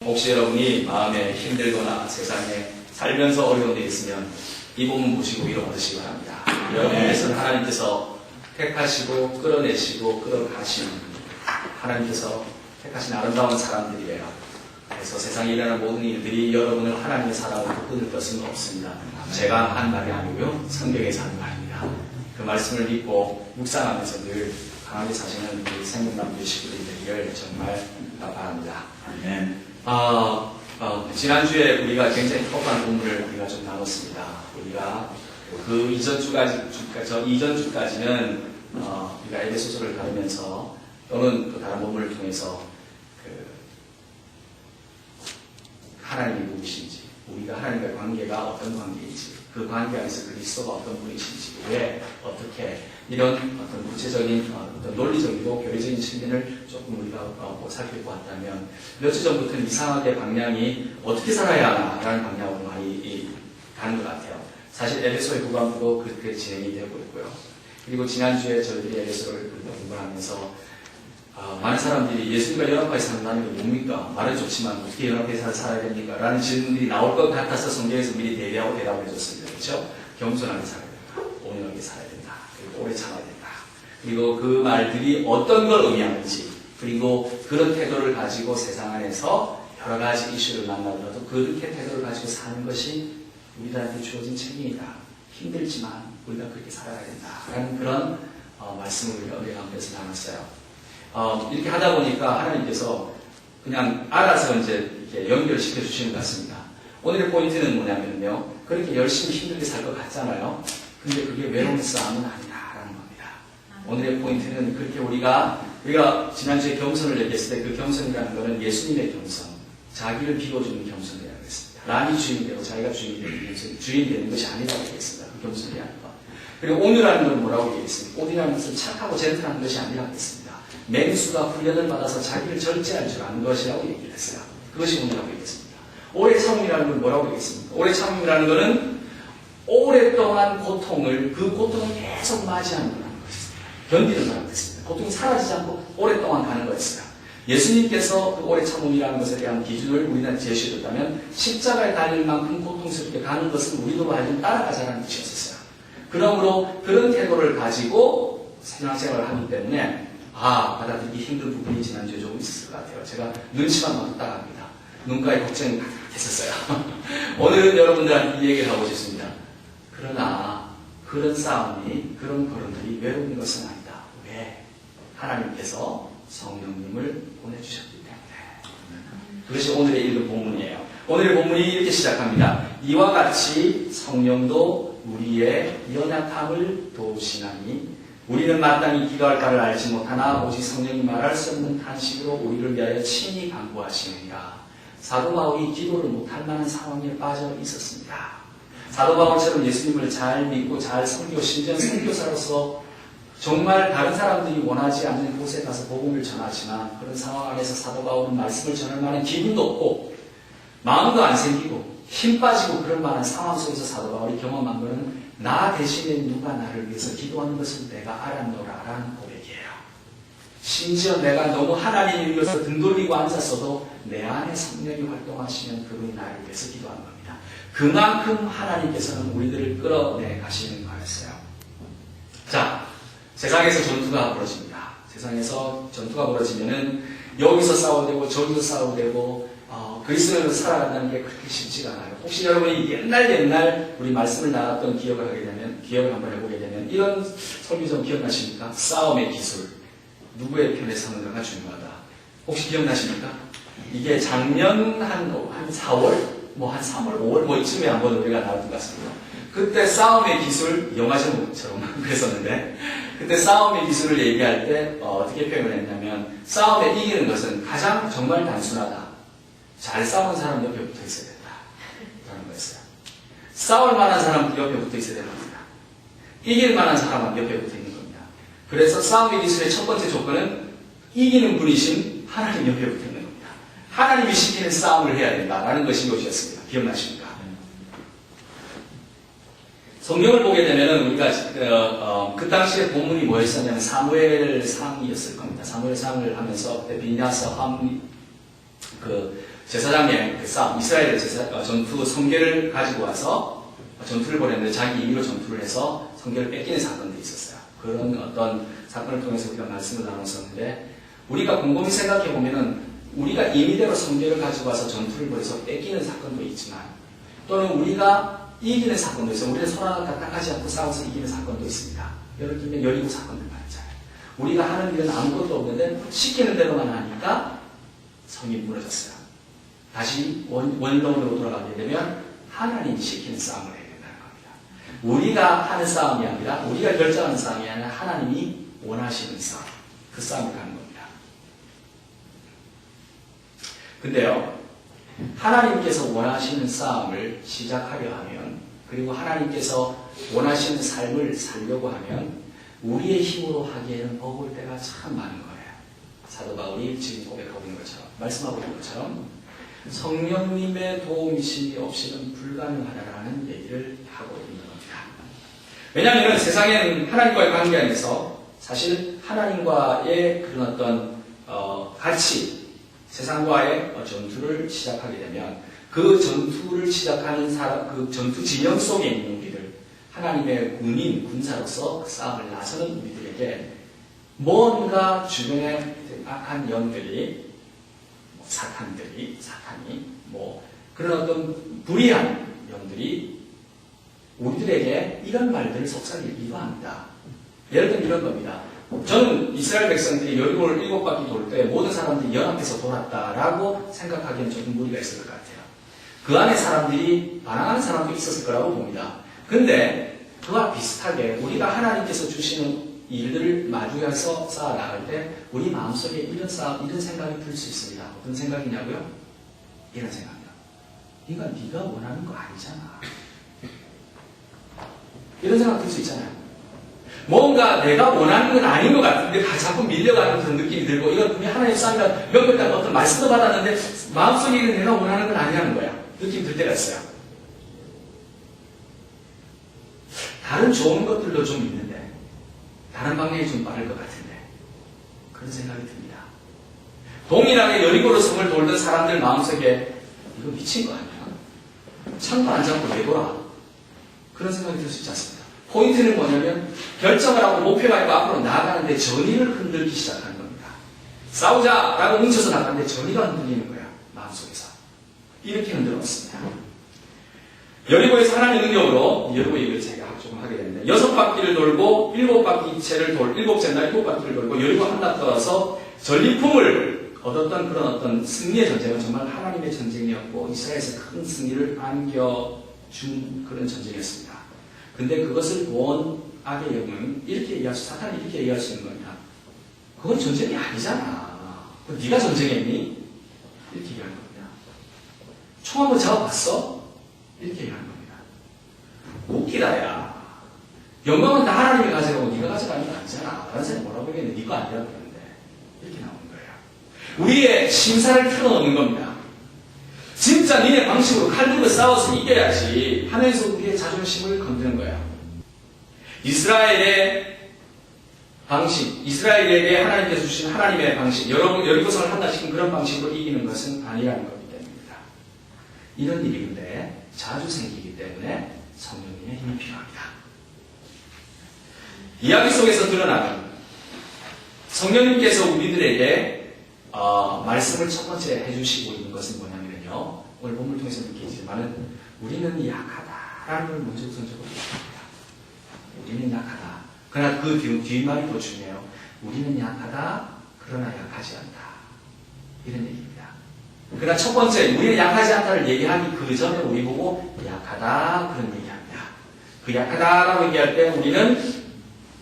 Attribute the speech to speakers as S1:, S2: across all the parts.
S1: 혹시 여러분이 마음에 힘들거나 세상에 살면서 어려운 데 있으면 이 본문 보시고 위로 얻으시기 바랍니다. 여러분께서는 하나님께서 택하시고 끌어내시고 끌어가시는 하나님께서 택하신 아름다운 사람들이에요. 그래서 세상에 일어나는 모든 일들이 여러분을 하나님의 사랑으로 끊을 것은 없습니다. 제가 한 말이 아니고요. 성경에서 하는 말입니다. 그 말씀을 믿고 묵상하면서 늘 강하게 사시는 우리 생명남 되시기를 되기를 정말 바랍니다. 지난주에 우리가 굉장히 폭한 본문을 우리가 좀 나눴습니다. 우리가 그 이전 주까지는 우리가 에베소서를 다루면서 또는 또 다른 본문을 통해서 하나님이 누구신지, 우리가 하나님과의 관계가 어떤 관계인지, 그 관계 안에서 그리스도가 어떤 분이신지, 왜 어떻게 이런 어떤 구체적인 어떤 논리적이고 교리적인 측면을 조금 우리가 살펴보았다면 몇 주 전부터는 이상하게 방향이 어떻게 살아야 하나라는 방향으로 많이 가는 것 같아요. 사실 에베소의 후반부도 그렇게 진행이 되고 있고요. 그리고 지난주에 저희들이 에베소를 공부하면서 많은 사람들이 예수님과 연합하게 산다는 게 뭡니까? 말은 좋지만 어떻게 연합해서 살아야 됩니까? 라는 질문들이 나올 것 같아서 성경에서 미리 대비하고 대답을 해줬습니다. 그렇죠? 겸손하게 살아야 된다. 온유하게 살아야 된다. 그리고 오래 참아야 된다. 그리고 그 말들이 어떤 걸 의미하는지, 그리고 그런 태도를 가지고 세상 안에서 여러 가지 이슈를 만나더라도 그렇게 태도를 가지고 사는 것이 우리들한테 주어진 책임이다. 힘들지만 우리가 그렇게 살아야 된다. 라는 그런 말씀을 우리가 은혜 가운데서 나눴어요. 이렇게 하다 보니까 하나님께서 그냥 알아서 이제 이렇게 연결시켜 주시는 것 같습니다. 오늘의 포인트는 뭐냐면요. 그렇게 열심히 힘들게 살 것 같잖아요. 근데 그게 외로운 싸움은 아니다라는 겁니다. 오늘의 포인트는 그렇게 우리가 지난주에 겸손을 얘기했을 때 그 겸손이라는 것은 예수님의 겸손, 자기를 비워주는 겸손이라고 했습니다. 남이 주인이 되고 자기가 주인이 되는 것이 아니라고 얘기했습니다. 그 겸손이라는 것. 그리고 온유라는 건 뭐라고 얘기했습니까? 온유라는 것은 착하고 젠틀한 것이 아니라고 했습니다. 맹수가 훈련을 받아서 자기를 절제할 줄 아는 것이라고 얘기를 했어요. 그것이 온유라고 얘기했습니다. 오래 참음이라는 건 뭐라고 얘기했습니까? 오래 참음이라는 것은 오랫동안 고통을, 그 고통을 계속 맞이하는 거라는 것입니다. 견디는 거라고 했습니다. 고통이 사라지지 않고 오랫동안 가는 거였어요. 예수님께서 그 오래 참음이라는 것에 대한 기준을 우리나라에 제시해줬다면 십자가에 달릴 만큼 고통스럽게 가는 것은 우리도 말좀 따라가자는 뜻이었어요. 그러므로 그런 태도를 가지고 신앙생활을 하기 때문에 받아들이기 힘든 부분이 지난주에 조금 있었을 것 같아요. 제가 눈치만 봐도 따라갑니다. 눈가에 걱정이 했었어요. 오늘은 여러분들한테 이 얘기를 하고 싶습니다. 그러나 그런 싸움이, 그런 걸음들이 외로운 것은 아니다. 왜? 하나님께서 성령님을 보내주셨기 때문에. 그것이 오늘의 읽은 본문이에요. 오늘의 본문이 이렇게 시작합니다. 이와 같이 성령도 우리의 연약함을 도우시나니 우리는 마땅히 기도할 바를 알지 못하나 오직 성령이 말할 수 없는 탄식으로 우리를 위하여 친히 간구하시느니라. 사도 바울이 기도를 못할 만한 상황에 빠져 있었습니다. 사도 바울처럼 예수님을 잘 믿고 잘 섬기고 심지어 선교사로서 정말 다른 사람들이 원하지 않는 곳에 가서 복음을 전하지만 그런 상황 안에서 사도 바울은 말씀을 전할 만한 기분도 없고 마음도 안 생기고 힘 빠지고 그럴 만한 상황 속에서 사도 바울이 경험한 것은 나 대신에 누가 나를 위해서 기도하는 것을 내가 알았노라라는 고백이에요. 심지어 내가 너무 하나님을 위해서 등 돌리고 앉았어도 내 안에 성령이 활동하시면 그분이 나를 위해서 기도하는 겁니다. 그만큼 하나님께서는 우리들을 끌어내 가시는 거였어요. 자, 세상에서 전투가 벌어집니다. 세상에서 전투가 벌어지면은 여기서 싸워도 되고 저기서 싸워도 되고 그리스도로 살아간다는 게 그렇게 쉽지가 않아요. 혹시 여러분이 옛날 우리 말씀을 나눴던 기억을 한번 해보게 되면 이런 설교 좀 기억나십니까? 싸움의 기술. 누구의 편에 서는가가 중요하다. 혹시 기억나십니까? 이게 작년 한 4월? 한 3월, 5월? 이쯤에 한번 우리가 나왔던 것 같습니다. 그때 싸움의 기술, 영화 제목처럼 그랬었는데, 그때 싸움의 기술을 얘기할 때 어떻게 표현을 했냐면, 싸움에 이기는 것은 가장 정말 단순하다. 잘 싸우는 사람 옆에 붙어 있어야 된다. 라는 거였어요. 싸울 만한 사람 옆에 붙어 있어야 됩니다. 이길 만한 사람 옆에 붙어 있는 겁니다. 그래서 싸움의 기술의 첫 번째 조건은 이기는 분이신 하나님 옆에 붙어 있는 겁니다. 하나님이 시키는 싸움을 해야 된다라는 것이 이것이었습니다. 기억나십니까? 성경을 보게 되면 우리가 그 당시에 본문이 뭐였었냐면 사무엘상이었을 겁니다. 사무엘상을 하면서 그때 비냐스 제사장의 그 싸움, 이스라엘의 전투 성계를 가지고 와서 전투를 벌였는데 자기 임의로 전투를 해서 성계를 뺏기는 사건도 있었어요. 그런 어떤 사건을 통해서 우리가 말씀을 나눴었는데 우리가 곰곰이 생각해 보면은 우리가 임의대로 성계를 가지고 와서 전투를 벌여서 뺏기는 사건도 있지만 또는 우리가 이기는 사건도 있어요. 우리는 손 하나 까딱하지 않고 싸워서 이기는 사건도 있습니다. 예를 들면 여리고 사건들 말이잖아요. 우리가 하는 일은 아무것도 없는데 시키는 대로만 하니까 성이 무너졌어요. 다시 원론으로 돌아가게 되면 하나님이 시키는 싸움을 해야 된다는 겁니다. 우리가 하는 싸움이 아니라 우리가 결정하는 싸움이 아니라 하나님이 원하시는 싸움, 그 싸움을 가는 겁니다. 근데요, 하나님께서 원하시는 싸움을 시작하려 하면 그리고 하나님께서 원하시는 삶을 살려고 하면 우리의 힘으로 하기에는 버거울 때가 참 많은 거예요. 사도 바울이 지금 고백하고 있는 것처럼 말씀하고 있는 것처럼 성령님의 도움이심이 없이는 불가능하다라는 얘기를 하고 있는 겁니다. 왜냐하면 세상에는 하나님과의 관계 안에서 사실 하나님과의 그런 어떤 같이 세상과의 전투를 시작하게 되면 그 전투를 시작하는 사람, 그 전투 진영 속에 있는 우리들, 하나님의 군사로서 싸움을 나서는 우리들에게 뭔가 주변에 악한 영들이, 사탄이, 그런 어떤 불의한 영들이 우리들에게 이런 말들을 속삭이기도 합니다. 예를 들면 이런 겁니다. 저는 이스라엘 백성들이 여리고를 7바퀴 돌 때 모든 사람들이 연합해서 돌았다라고 생각하기엔 조금 무리가 있을 것 같아요. 그 안에 사람들이 반항하는 사람도 있었을 거라고 봅니다. 근데 그와 비슷하게 우리가 하나님께서 주시는 일들을 마주해서 쌓아나갈 때 우리 마음속에 이런 생각이 들 수 있습니다. 어떤 생각이냐고요? 이런 생각이요. 이건 네가 원하는 거 아니잖아. 이런 생각 들 수 있잖아요. 뭔가 내가 원하는 건 아닌 것 같은데 자꾸 밀려가는 그런 느낌이 들고 이건 분명히 하나님 싸움이라 몇몇 달 어떤 말씀도 받았는데 마음속에 이건 내가 원하는 건 아니라는 거야. 느낌 들 때가 있어요. 다른 좋은 것들도 좀 있는데 다른 방향이 좀 빠를 것 같은데 그런 생각이 듭니다. 동일하게 여리고로 성을 돌던 사람들 마음속에 이거 미친 거 아니야? 창도 안 잡고 왜 돌아? 그런 생각이 들 수 있지 않습니까? 포인트는 뭐냐면 결정을 하고 목표가 있고 앞으로 나아가는데 전의를 흔들기 시작하는 겁니다. 싸우자라고 뭉쳐서 나가는데 전의가 흔들리는 거야. 마음속에서. 이렇게 흔들었습니다. 여리고에서 하나님의 능력으로 여리고 얘기를 제가 조금 하게 됐는데 6바퀴를 돌고 7바퀴를 돌고 여리고 한낱 떠서 전리품을 얻었던 그런 어떤 승리의 전쟁은 정말 하나님의 전쟁이었고 이스라엘에서 큰 승리를 안겨준 그런 전쟁이었습니다. 근데 그것을 본 악의 영은 사탄이 이렇게 얘기할 수 있는 겁니다. 그건 전쟁이 아니잖아. 그건 네가 전쟁했니? 이렇게 얘기하는 겁니다. 총 한번 잡아봤어? 이렇게 얘기하는 겁니다. 웃기다 야. 영광은 다 하나님이 가져가고 네가 가져가는 거 아니잖아. 다른 사람이 뭐라고 얘기했는데 네가 아니라고 그러는데 이렇게 나오는 거예요. 우리의 심사를 틀어놓는 겁니다. 진짜 니네 방식으로 칼 들고 싸워서 이겨야지 하면서 우리의 자존심을 건드는 거예요. 이스라엘의 방식, 이스라엘에게 하나님께서 주신 하나님의 방식, 여리고성을 한다시킨 그런 방식으로 이기는 것은 아니라는 거기 때문입니다. 이런 일이 근데 자주 생기기 때문에 성령님의 힘이 필요합니다. 이야기 속에서 드러나는 성령님께서 우리들에게 말씀을 첫 번째 해주시고 있는 것은 뭐냐면요. 오늘 본문을 통해서 느끼지만은 우리는 약하다라는 걸 먼저 우선적으로 느낍니다. 우리는 약하다. 그러나 그 뒷말이 더 중요해요. 우리는 약하다. 그러나 약하지 않다. 이런 얘기입니다. 그러나 첫 번째 우리는 약하지 않다를 얘기하기 그 전에 우리 보고 약하다 그런 얘기합니다. 그 약하다라고 얘기할 때 우리는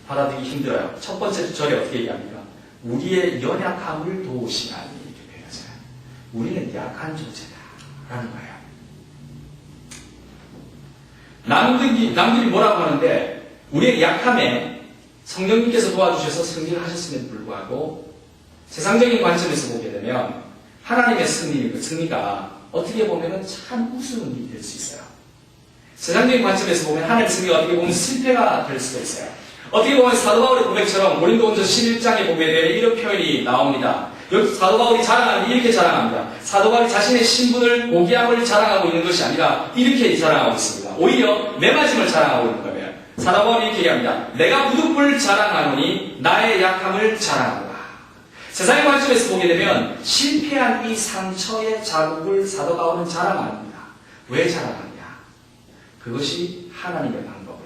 S1: 받아들이기 힘들어요. 첫 번째 절에 어떻게 얘기합니까? 우리의 연약함을 도우시나니 이렇게 표현하잖아요. 우리는 약한 존재다라는 거예요. 남들이 뭐라고 하는데 우리의 약함에 성령님께서 도와주셔서 승리를 하셨음에도 불구하고 세상적인 관점에서 보게 되면 하나님의 승리가 어떻게 보면 참 우스운 일이 될 수 있어요. 세상적인 관점에서 보면 하나님의 승리가 어떻게 보면 실패가 될 수도 있어요. 어떻게 보면 사도 바울의 고백처럼 고린도전서 11장에 보게 되면 이런 표현이 나옵니다. 여기 사도 바울이 자랑하는 이렇게 자랑합니다. 사도 바울이 자신의 신분을 고귀함을 자랑하고 있는 것이 아니라 이렇게 자랑하고 있습니다. 오히려 매맞음을 자랑하고 있는 거예요. 사도 바울이 이렇게 얘기합니다. 내가 무릎을 자랑하노니 나의 약함을 자랑하노라. 세상의 관점에서 보게 되면 실패한 이 상처의 자국을 사도 바울은 자랑합니다. 왜 자랑하느냐? 그것이 하나님의 방법을,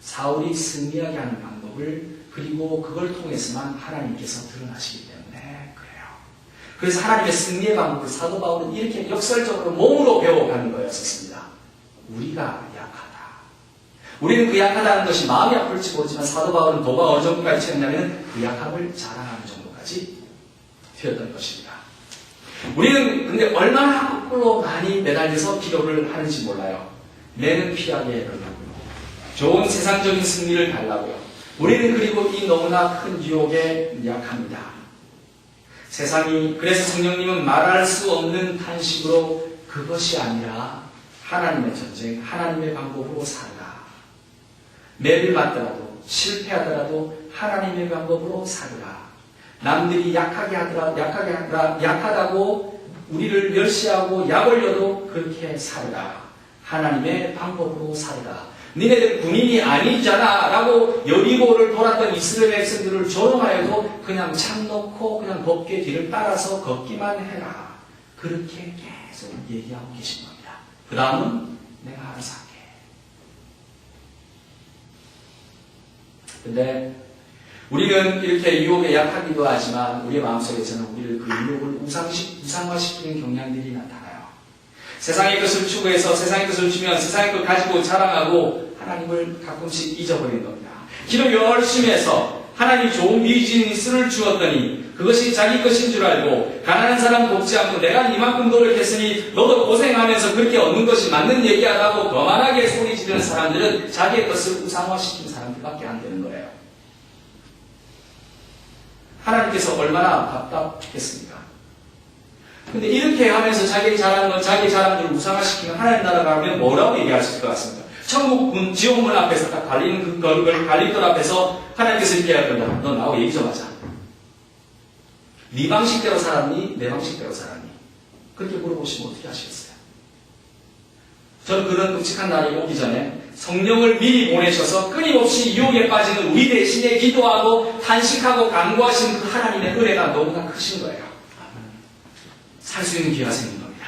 S1: 사울이 승리하게 하는 방법을, 그리고 그걸 통해서만 하나님께서 드러나시기 때문에 그래요. 그래서 하나님의 승리의 방법을 사도 바울은 이렇게 역설적으로 몸으로 배워가는 거였었습니다. 우리가 약하다. 우리는 그 약하다는 것이 마음이 아플지 모르지만 사도 바울은 도가 어느 정도까지 채웠냐면 그 약함을 자랑하는 정도까지 되었던 것입니다. 우리는 근데 얼마나 거꾸로 많이 매달려서 기도를 하는지 몰라요. 매는 피하게 해달라고요. 좋은 세상적인 승리를 달라고요. 우리는 그리고 이 너무나 큰 유혹에 약합니다. 세상이, 그래서 성령님은 말할 수 없는 탄식으로 그것이 아니라 하나님의 전쟁, 하나님의 방법으로 살라. 매를 맞더라도, 실패하더라도 하나님의 방법으로 살라. 남들이 약하다고 우리를 멸시하고 약 올려도 그렇게 살라. 하나님의 방법으로 살라. 니네들 군인이 아니잖아 라고 여리고를 돌았던 이스라엘 백성들을 조롱하여도 그냥 참 놓고 그냥 법궤 뒤를 따라서 걷기만 해라. 그렇게 계속 얘기하고 계신 겁니다. 그 다음은 내가 알아서 할게. 근데 우리는 이렇게 유혹에 약하기도 하지만 우리의 마음속에서는 우리를 그 유혹을 우상화시키는 경향들이 나타나요. 세상의 것을 추구해서 세상의 것을 주면 세상의 것 가지고 자랑하고 하나님을 가끔씩 잊어버리는 겁니다. 기도 열심히 해서 하나님이 좋은 비즈니스를 주었더니 그것이 자기 것인 줄 알고 가난한 사람 돕지 않고 내가 이만큼 노력했으니 너도 고생하면서 그렇게 얻는 것이 맞는 얘기하다고 거만하게 소리 지르는 사람들은 자기의 것을 우상화시키는 사람들밖에 안 되는 거예요. 하나님께서 얼마나 답답했습니까? 근데 이렇게 하면서 자기 잘하는 건 자기 자랑들을 우상화시키면 하나님 나라가 가면 뭐라고 얘기할 수 있을 것 같습니다. 천국 지옥문 앞에서 딱 갈리는 갈림돌 앞에서 하나님께서 이렇게 할 겁니다. 너 나하고 얘기 좀 하자. 네 방식대로 살았니? 내 방식대로 살았니? 그렇게 물어보시면 어떻게 하시겠어요? 저는 그런 끔찍한 날이 오기 전에 성령을 미리 보내셔서 끊임없이 유혹에 빠지는 우리 대신에 기도하고 탄식하고 간구하신 그 하나님의 은혜가 너무나 크신 거예요. 살 수 있는 기회가 생긴 겁니다.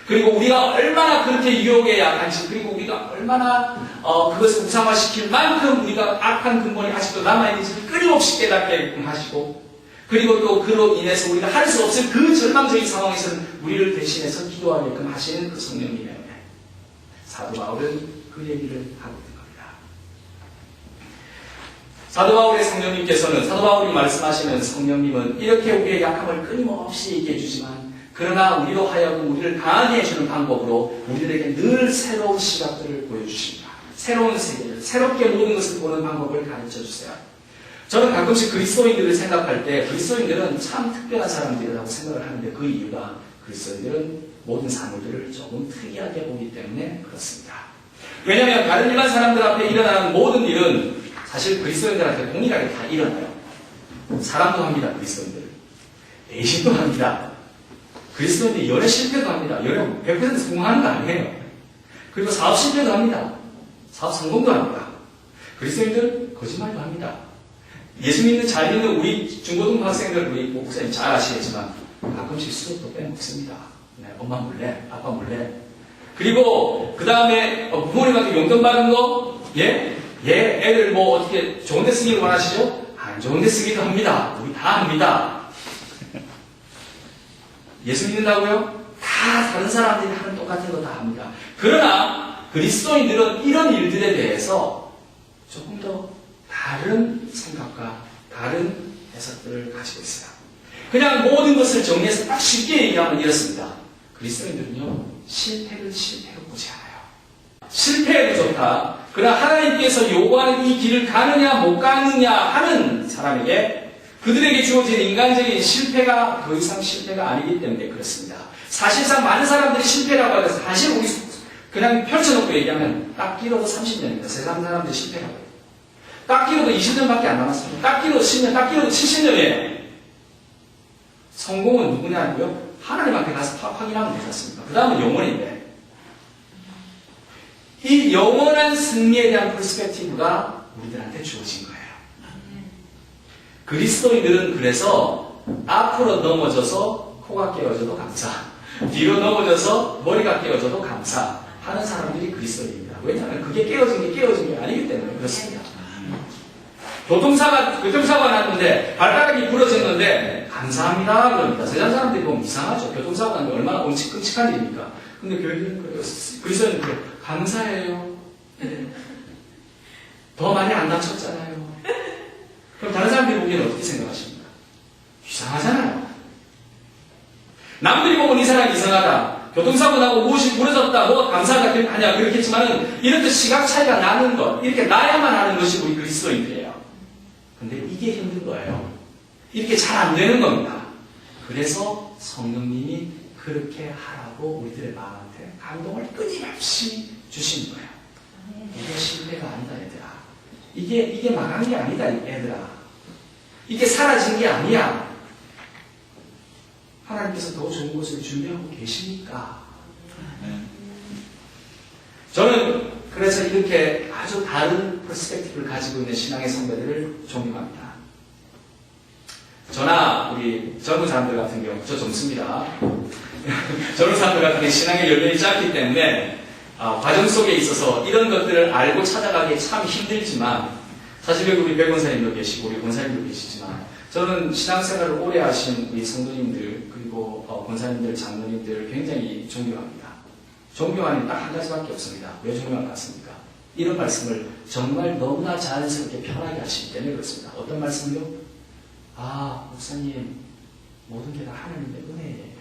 S1: 그리고 우리가 얼마나 그렇게 유혹에 약한지, 그리고 우리가 얼마나 그것을 우상화시킬 만큼 우리가 악한 근본이 아직도 남아있는지 끊임없이 깨닫게 하시고, 그리고 또 그로 인해서 우리가 할 수 없을 그 절망적인 상황에서는 우리를 대신해서 기도하게끔 하시는 그 성령님의 은혜. 사도 바울은 그 얘기를 하고 있는 겁니다. 사도 바울의 성령님께서는, 사도 바울이 말씀하시는 성령님은 이렇게 우리의 약함을 끊임없이 얘기해 주지만, 그러나 우리로 하여금 우리를 강하게 해주는 방법으로 우리들에게 늘 새로운 시각들을 보여주십니다. 새로운 세계를, 새롭게 모든 것을 보는 방법을 가르쳐 주세요. 저는 가끔씩 그리스도인들을 생각할 때 그리스도인들은 참 특별한 사람들이라고 생각을 하는데 그 이유가 그리스도인들은 모든 사물들을 조금 특이하게 보기 때문에 그렇습니다. 왜냐하면 다른 일반 사람들 앞에 일어나는 모든 일은 사실 그리스도인들한테 동일하게 다 일어나요. 사랑도 합니다. 그리스도인들. 애신도 합니다. 그리스도인들이 연애 실패도 합니다. 연애 100% 성공하는 거 아니에요. 그리고 사업 실패도 합니다. 사업 성공도 합니다. 그리스도인들 거짓말도 합니다. 예수 믿는 잘 믿는 우리 중고등부 학생들, 우리 목사님 잘 아시겠지만 가끔씩 수업도 빼먹습니다. 네, 엄마 몰래, 아빠 몰래. 그리고 그 다음에 부모님한테 용돈 받은 거, 애들 뭐 어떻게 좋은 데 쓰기를 원하시죠? 안 좋은 데 쓰기도 합니다. 우리 다 합니다. 예수 믿는다고요? 다 다른 사람들이 하는 똑같은 거 다 합니다. 그러나 그리스도인들은 이런 일들에 대해서 조금 더 다른 생각과 다른 해석들을 가지고 있어요. 그냥 모든 것을 정리해서 딱 쉽게 얘기하면 이렇습니다. 그리스도인들은요, 실패를 실패로 보지 않아요. 실패해도 좋다. 그러나 하나님께서 요구하는 이 길을 가느냐 못 가느냐 하는 사람에게 그들에게 주어진 인간적인 실패가 더 이상 실패가 아니기 때문에 그렇습니다. 사실상 많은 사람들이 실패라고 해서 사실 우리 그냥 펼쳐놓고 얘기하면 딱 길어도 30년입니다. 세상 사람들이 실패라고 해요. 깎기로도 20년밖에 안 남았습니다. 깎기로도 10년, 깎기로도 70년이에요. 성공은 누구냐고요? 하나님 앞에 가서 확인하면 되지 않습니까? 그 다음은 영원인데, 이 영원한 승리에 대한 퍼스펙티브가 우리들한테 주어진 거예요. 그리스도인들은 그래서 앞으로 넘어져서 코가 깨어져도 감사, 뒤로 넘어져서 머리가 깨어져도 감사 하는 사람들이 그리스도인입니다. 왜냐하면 그게 깨어진 게 아니기 때문에 그렇습니다. 교통사고가 났는데 발가락이 부러졌는데 감사합니다 그럽니다. 세상 사람들이 보면 이상하죠. 교통사고가 났는데 얼마나 끔찍한 일입니까? 근데 교회는 그래요. 그리스도인은 그래요. 감사해요. 더 많이 안 다쳤잖아요. 그럼 다른 사람들이 보기에는 어떻게 생각하십니까? 이상하잖아요. 남들이 보면 이 사람이 이상하다. 교통사고 나고 무엇이 부러졌다. 뭐가 감사하다. 아니야. 그렇겠지만은 이렇게 시각 차이가 나는 것. 이렇게 나야만 하는 것이 우리 그리스도인들이에요. 근데 이게 힘든 거예요. 이렇게 잘 안 되는 겁니다. 그래서 성령님이 그렇게 하라고 우리들의 마음한테 감동을 끊임없이 주시는 거예요. 이게 실패가 아니다, 얘들아. 이게 망한 게 아니다, 얘들아. 이게 사라진 게 아니야. 하나님께서 더 좋은 것을 준비하고 계시니까. 저는 그래서 이렇게 아주 다른 퍼스펙티브를 가지고 있는 신앙의 선배들을 존경합니다. 저나 우리 젊은 사람들 같은 경우, 저 젊습니다. 젊은 사람들 같은 경우 신앙의 연령이 짧기 때문에 과정 속에 있어서 이런 것들을 알고 찾아가기 참 힘들지만, 사실 여기 우리 백 권사님도 계시고 우리 권사님도 계시지만, 저는 신앙생활을 오래 하신 우리 성도님들 그리고 권사님들, 장로님들 굉장히 존경합니다. 존경하는 딱 한 가지밖에 없습니다. 왜 존경할 것 같습니까? 이런 말씀을 정말 너무나 자연스럽게 편하게 하시기 때문에 그렇습니다. 어떤 말씀을요? 목사님, 모든 게 다 하나님의 은혜예요.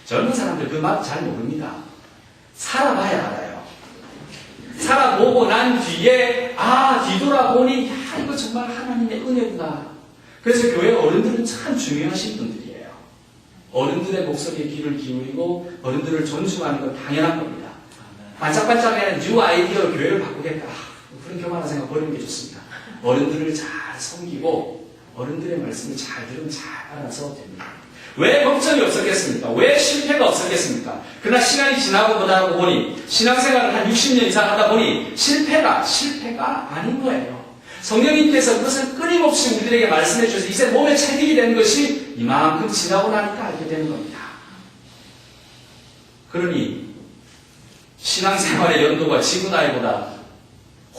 S1: 젊은 사람들 그 맛 잘 모릅니다. 살아봐야 알아요. 살아보고 난 뒤에 뒤돌아보니 이거 정말 하나님의 은혜구나. 그래서 교회 어른들은 참 중요하신 분들이에요. 어른들의 목소리에 귀를 기울이고 어른들을 존중하는 건 당연한 겁니다. 반짝반짝하는 뉴 아이디어 교회를 바꾸겠다. 그런 교만한 생각 버리는 게 좋습니다. 어른들을 잘 섬기고 어른들의 말씀을 잘 들으면 잘 알아서 됩니다. 왜 걱정이 없었겠습니까? 왜 실패가 없었겠습니까? 그러나 시간이 지나고 보다 보니, 신앙생활을 한 60년 이상 하다 보니 실패가 아닌 거예요. 성령님께서 그것을 끊임없이 우리들에게 말씀해 주셔서 이제 몸에 체득이 되는 것이 이만큼 지나고 나니까 알게 되는 겁니다. 그러니 신앙생활의 연도가 지구 나이보다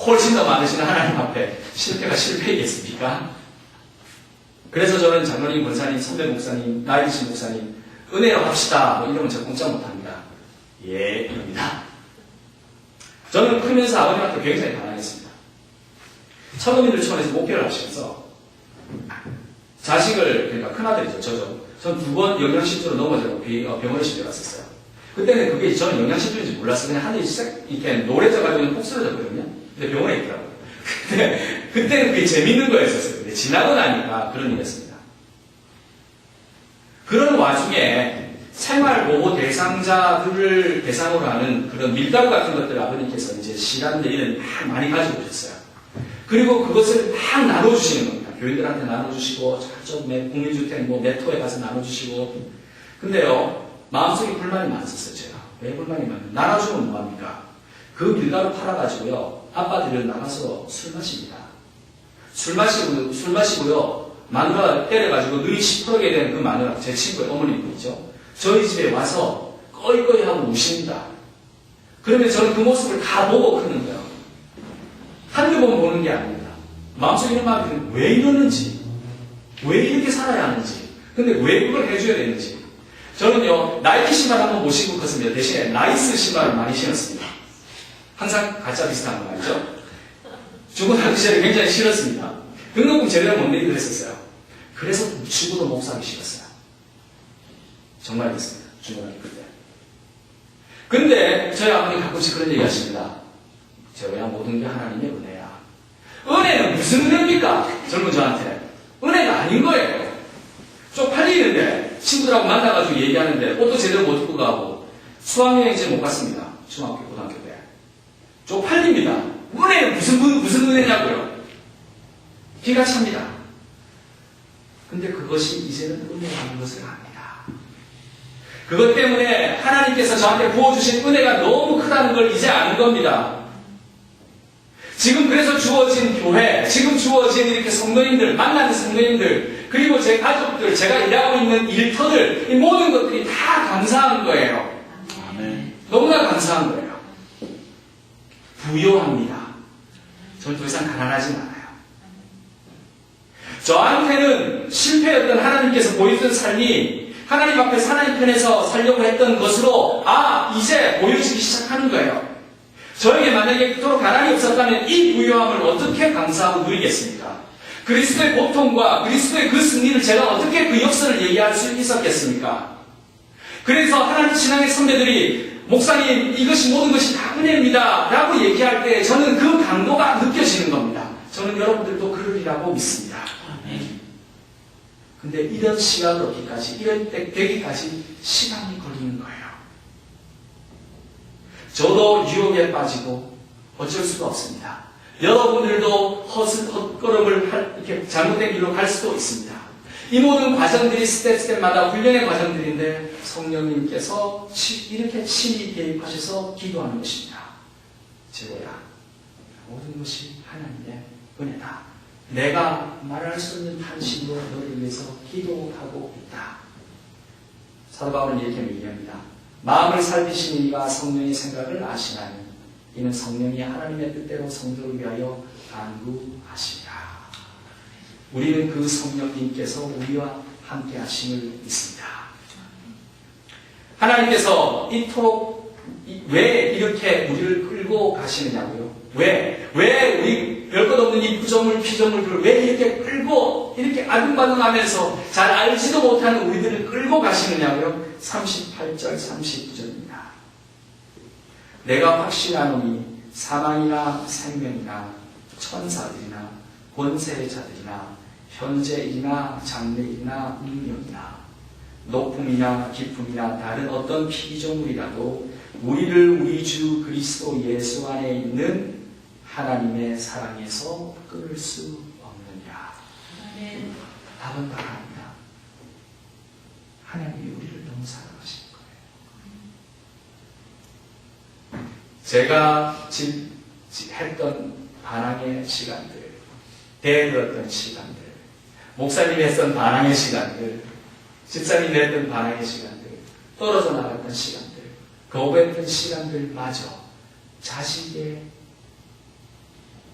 S1: 훨씬 더 많으신 하나님 앞에 실패가 실패이겠습니까? 그래서 저는 장로님, 권사님, 선배 목사님, 나이 드신 목사님 은혜로 합시다 이러면 제가 꼼짝 못합니다. 예, 이럽니다. 저는 크면서 아버님한테 굉장히 반항했습니다. 청년들 초원에서 목회를 하시면서 자식을, 그러니까 큰아들이죠, 저죠. 전 2번 영양실조로 넘어져서 병원에 실려갔었어요. 그때는 그게 저는 영양실조인지 몰랐어요. 그냥 하늘이 이렇게 노래져가지고 푹 쓰러졌거든요. 근데 병원에 있더라고요. 근데 그때는 그게 재밌는 거였었어요. 근데 지나고 나니까 그런 일이 있었습니다. 그런 와중에 생활보호 대상자들을 대상으로 하는 그런 밀가루 같은 것들을 아버님께서 이제 시간 내일은 많이 가지고 오셨어요. 그리고 그것을 막 나눠주시는 겁니다. 교인들한테 나눠주시고, 저쪽 국민주택 네토에 가서 나눠주시고. 근데요, 마음속에 불만이 많았었어요, 제가. 왜 불만이 많아요? 나눠주면 뭐합니까? 그 밀가루 팔아가지고요, 아빠들은 나가서 술 마십니다. 술 마시고요, 마누라 때려가지고 눈이 시퍼렇게 된 그 마누라, 제 친구의 어머니분이죠. 저희 집에 와서 꺼이꺼이 하고 우십니다. 그러면 저는 그 모습을 다 보고 크는 거예요. 한두 번 보는 게 아닙니다. 마음속에 있는 마음이 왜 이러는지, 왜 이렇게 살아야 하는지, 근데 왜 그걸 해줘야 되는지. 저는요, 나이키 신발 한번 못 신고 컸습니다. 대신에 나이스 신발을 많이 신었습니다. 항상 가짜 비슷한 거 말이죠. 중고등학교 시절에 굉장히 싫었습니다. 등록금 제대로 못 내기도 했었어요. 그래서 죽어도 목사하기 싫었어요. 정말 그렇습니다. 중고등학교 때. 근데 저희 아버님 가끔씩 그런 얘기 하십니다. 저야 모든 게 하나님의 은혜야. 은혜는 무슨 은혜입니까? 젊은 저한테. 은혜가 아닌 거예요. 쪽팔리는데 친구들하고 만나가지고 얘기하는데 옷도 제대로 못 입고 가고 수학여행지 못 갔습니다. 중학교, 고등학교 때. 쪽팔립니다. 은혜는 무슨 은혜냐고요? 기가 찹니다. 근데 그것이 이제는 은혜라는 것을 압니다. 그것 때문에 하나님께서 저한테 부어주신 은혜가 너무 크다는 걸 이제 아는 겁니다. 지금 그래서 주어진 교회, 지금 주어진 이렇게 성도님들, 만나는 성도님들, 그리고 제 가족들, 제가 일하고 있는 일터들, 이 모든 것들이 다 감사한 거예요.
S2: 아멘.
S1: 너무나 감사한 거예요. 부요합니다. 저는 더 이상 가난하진 않아요. 저한테는 실패였던 하나님께서 보여준 삶이 하나님 앞에서 하나님 편에서 살려고 했던 것으로 이제 보여지기 시작하는 거예요. 저에게 만약에 그토록 가난이 없었다면 이 부요함을 어떻게 감사하고 누리겠습니까? 그리스도의 고통과 그리스도의 그 승리를 제가 어떻게 그 역사를 얘기할 수 있었겠습니까? 그래서 하나님 신앙의 선배들이 목사님 이것이 모든 것이 다 은혜입니다 라고 얘기할 때 저는 그 강도가 느껴지는 겁니다. 저는 여러분들도 그러리라고 믿습니다. 근데 이런 시간을 얻기까지, 이런 때 되기까지 시간이 걸리는 거예요. 저도 유혹에 빠지고 어쩔 수가 없습니다. 여러분들도 헛걸음을 이렇게 잘못된 길로 갈 수도 있습니다. 이 모든 과정들이 스텝마다 훈련의 과정들인데 성령님께서 이렇게 친히 개입하셔서 기도하는 것입니다. 제로야, 모든 것이 하나님의 은혜다. 내가 말할 수 없는 탄식으로 너를 위해서 기도하고 있다. 사도 바울은 이렇게 얘기합니다. 마음을 살피시는 이가 성령의 생각을 아시나니 이는 성령이 하나님의 뜻대로 성도를 위하여 간구하시리라. 우리는 그 성령님께서 우리와 함께 하심을 믿습니다. 하나님께서 이토록 왜 이렇게 우리를 끌고 가시느냐고요? 왜 우리 별것 없는 이 피조물들을 왜 이렇게 끌고 이렇게 아둥바둥하면서 잘 알지도 못하는 우리들을 끌고 가시느냐고요? 38절 39절입니다. 내가 확신하노니 사망이나 생명이나 천사들이나 권세의 자들이나 현재이나 장래이나 능력이나 높음이나 깊음이나 다른 어떤 피조물이라도 우리를 우리 주 그리스도 예수 안에 있는 하나님의 사랑에서 끊을 수 없느냐. 답은 바랍니다. 하나님이 우리를 너무 사랑하시는 거예요. 제가 했던 반항의 시간들, 대들었던 시간들, 목사님이 했던 반항의 시간들, 집사님이 했던 반항의 시간들, 떨어져 나갔던 시간들, 거부했던 시간들마저 자식의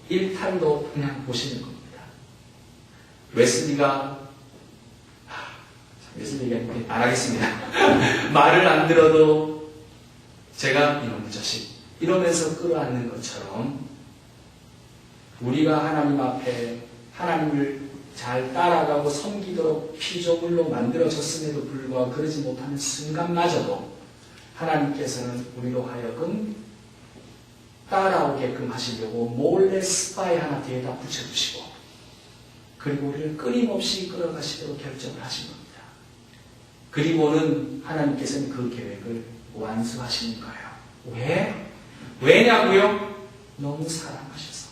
S1: 일탈로 그냥 보시는 겁니다. 웨슬리가 얘기 안 하겠습니다. 말을 안 들어도 제가 이놈의 자식 이러면서 끌어안는 것처럼 우리가 하나님 앞에 하나님을 잘 따라가고 섬기도록 피조물로 만들어졌음에도 불구하고 그러지 못하는 순간마저도 하나님께서는 우리로 하여금 따라오게끔 하시려고 몰래 스파이 하나 뒤에다 붙여주시고 그리고 우리를 끊임없이 끌어가시도록 결정을 하신 겁니다. 그리고는 하나님께서는 그 계획을 완수하시는 거예요. 왜? 왜냐고요? 너무 사랑하셔서.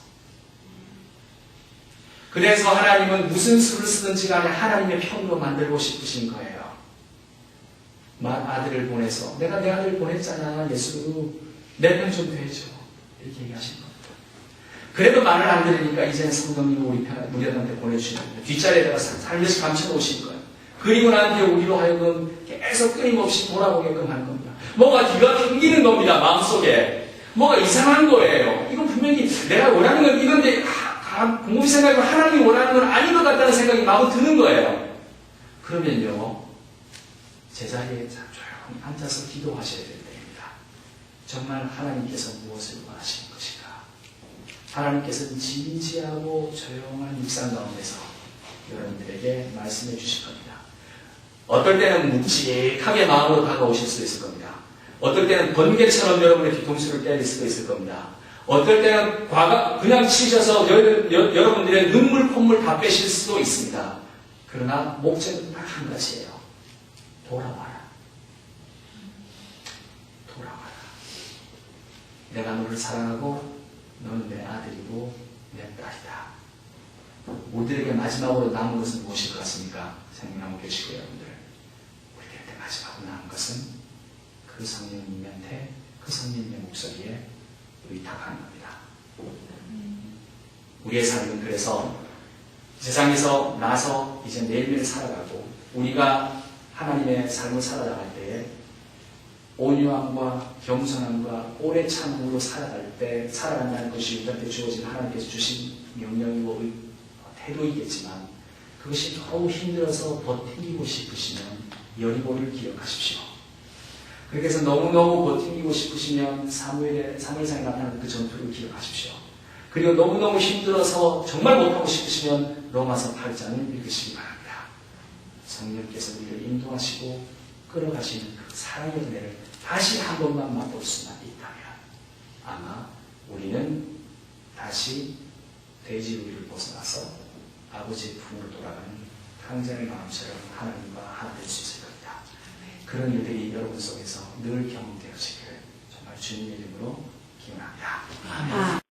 S1: 그래서 하나님은 무슨 수를 쓰든지 간에 하나님의 편으로 만들고 싶으신 거예요. 아들을 보내서 내가 내 아들 보냈잖아. 예수로 내 편 좀 되죠. 이렇게 얘기하신 겁니다. 그래도 말을 안 들으니까 이제는 성령님을 우리한테 보내주시는 거예요. 뒷자리에다가 살며시 감춰놓으신 거예요. 그리고 난 뒤에 우리로 하여금 계속 끊임없이 돌아보게끔 한 겁니다. 뭐가 뒤가 튕기는 겁니다. 마음속에. 뭐가 이상한 거예요. 이건 분명히 내가 원하는 건 이건데 곰곰이 생각하면 하나님이 원하는 건 아닌 것 같다는 생각이 마음에 드는 거예요. 그러면요. 제자리에 조용히 앉아서 기도하셔야 됩니다. 정말 하나님께서 무엇을 원하시는 것인가? 하나님께서는 진지하고 조용한 묵상 가운데서 여러분들에게 말씀해 주실 겁니다. 어떨 때는 묵직하게 마음으로 다가오실 수 있을 겁니다. 어떨 때는 번개처럼 여러분의 뒤통수를 때릴 수도 있을 겁니다. 어떨 때는 그냥 치셔서 여러분들의 눈물, 콧물 다 빼실 수도 있습니다. 그러나 목적은 딱 한 가지예요. 돌아와라. 돌아와라. 내가 너를 사랑하고 너는 내 아들이고 내 딸이다. 우리들에게 마지막으로 남은 것은 무엇일 것 같습니까? 생명나무 교시고 여러분들, 우리들에게 마지막으로 남은 것은 그 성령님한테, 그 성령님의 목소리에 의탁하는 겁니다. 우리의 삶은 그래서 세상에서 나서 이제 매일매일 살아가고, 우리가 하나님의 삶을 살아나갈 때에 온유함과 겸손함과 오래 참음으로 살아간다는 것이 우리한테 주어진 하나님께서 주신 명령이고 태도이겠지만, 그것이 너무 힘들어서 버티고 싶으시면 여리고를 기억하십시오. 그렇게 해서 너무너무 버티고 싶으시면 사무엘상에 나타나는 그 전투를 기억하십시오. 그리고 너무너무 힘들어서 정말 못하고 싶으시면 로마서 8장을 읽으시기 바랍니다. 성령께서 우리를 인도하시고 끌어가시는 그 사랑의 은혜를 다시 한 번만 맛볼 수만 있다면 아마 우리는 다시 돼지우리를 벗어나서 아버지의 품으로 돌아가는 탕자의 마음처럼 하나님과 하나 될 수 있을 겁니다. 그런 일들이 여러분 속에서 늘 경험되어지기를 정말 주님의 이름으로 기원합니다. 아멘.